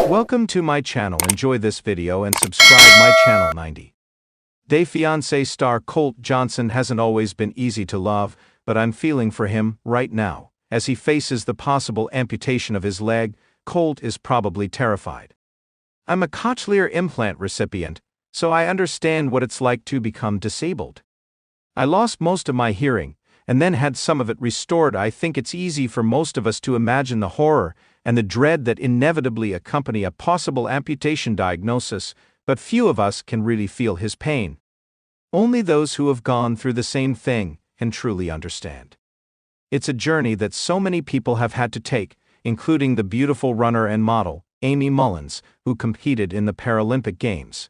Welcome to my channel. Enjoy this video and subscribe my channel. 90 Day Fiancé star Colt Johnson hasn't always been easy to love, but I'm feeling for him right now. As he faces the possible amputation of his leg, Colt is probably terrified. I'm a cochlear implant recipient, so I understand what it's like to become disabled. I lost most of my hearing, and then had some of it restored. I think it's easy for most of us to imagine the horror and the dread that inevitably accompany a possible amputation diagnosis, but few of us can really feel his pain. Only those who have gone through the same thing can truly understand. It's a journey that so many people have had to take, including the beautiful runner and model, Amy Mullins, who competed in the Paralympic Games.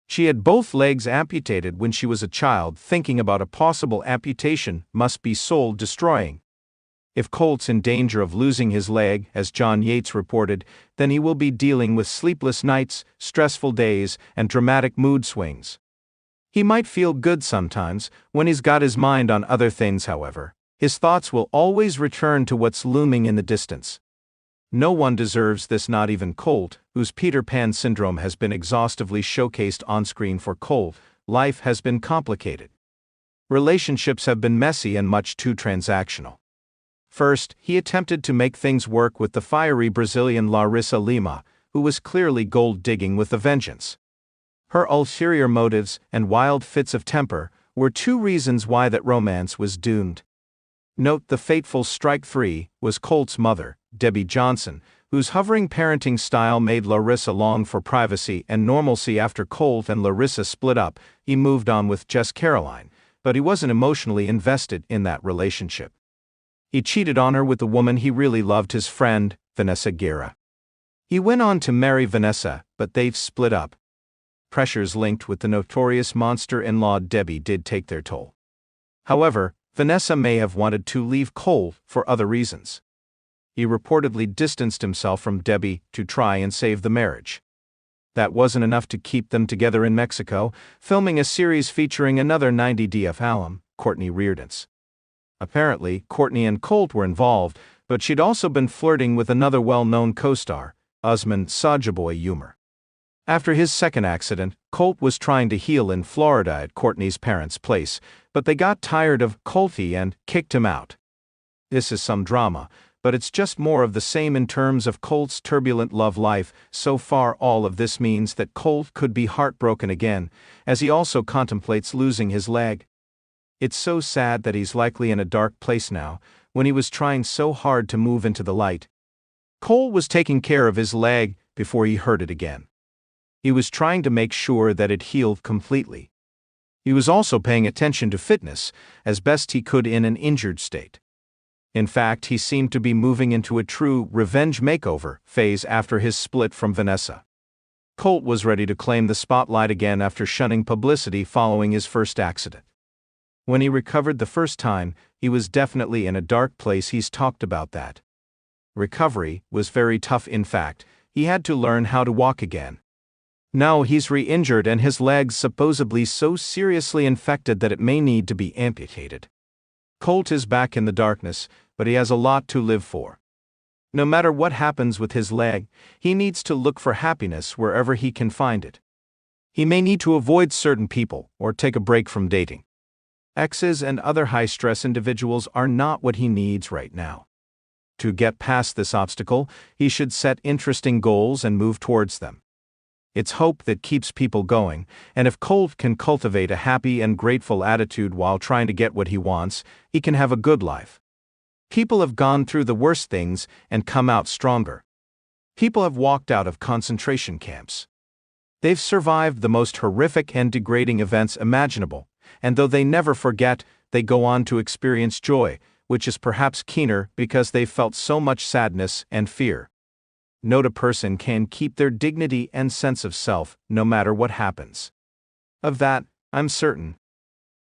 She had both legs amputated when she was a child. Thinking about a possible amputation must be soul-destroying. If Colt's in danger of losing his leg, as John Yates reported, then he will be dealing with sleepless nights, stressful days, and dramatic mood swings. He might feel good sometimes, when he's got his mind on other things. However, his thoughts will always return to what's looming in the distance. No one deserves this, not even Colt, whose Peter Pan syndrome has been exhaustively showcased on-screen. For Colt, life has been complicated. Relationships have been messy and much too transactional. First, he attempted to make things work with the fiery Brazilian Larissa Lima, who was clearly gold-digging with a vengeance. Her ulterior motives and wild fits of temper were two reasons why that romance was doomed. Note the fateful strike 3 was Colt's mother, Debbie Johnson, whose hovering parenting style made Larissa long for privacy and normalcy. After Colt and Larissa split up, he moved on with Jess Caroline, but he wasn't emotionally invested in that relationship. He cheated on her with the woman he really loved, his friend, Vanessa Guerra. He went on to marry Vanessa, but they've split up. Pressures linked with the notorious monster-in-law Debbie did take their toll. However, Vanessa may have wanted to leave Colt for other reasons. He reportedly distanced himself from Debbie to try and save the marriage. That wasn't enough to keep them together in Mexico, filming a series featuring another 90DF alum, Courtney Reardon's. Apparently, Courtney and Colt were involved, but she'd also been flirting with another well-known co-star, Usman Sajaboy Umer. After his second accident, Colt was trying to heal in Florida at Courtney's parents' place, but they got tired of Colty and kicked him out. This is some drama, but it's just more of the same in terms of Colt's turbulent love life. So far, all of this means that Colt could be heartbroken again, as he also contemplates losing his leg. It's so sad that he's likely in a dark place now, when he was trying so hard to move into the light. Colt was taking care of his leg before he hurt it again. He was trying to make sure that it healed completely. He was also paying attention to fitness, as best he could in an injured state. In fact, he seemed to be moving into a true revenge makeover phase after his split from Vanessa. Colt was ready to claim the spotlight again after shunning publicity following his first accident. When he recovered the first time, he was definitely in a dark place. He's talked about that. Recovery was very tough. In fact, he had to learn how to walk again. Now he's re-injured and his leg's supposedly so seriously infected that it may need to be amputated. Colt is back in the darkness, but he has a lot to live for. No matter what happens with his leg, he needs to look for happiness wherever he can find it. He may need to avoid certain people or take a break from dating. Exes and other high-stress individuals are not what he needs right now. To get past this obstacle, he should set interesting goals and move towards them. It's hope that keeps people going, and if Colt can cultivate a happy and grateful attitude while trying to get what he wants, he can have a good life. People have gone through the worst things and come out stronger. People have walked out of concentration camps. They've survived the most horrific and degrading events imaginable, and though they never forget, they go on to experience joy, which is perhaps keener because they've felt so much sadness and fear. Note a person can keep their dignity and sense of self no matter what happens. Of that, I'm certain.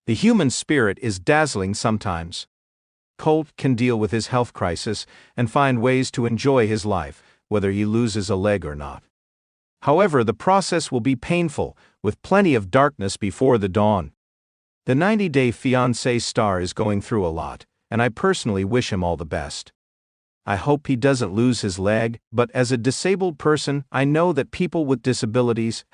The human spirit is dazzling sometimes. Colt can deal with his health crisis and find ways to enjoy his life, whether he loses a leg or not. However, the process will be painful, with plenty of darkness before the dawn. The 90-Day Fiancé star is going through a lot, and I personally wish him all the best. I hope he doesn't lose his leg, but as a disabled person, I know that people with disabilities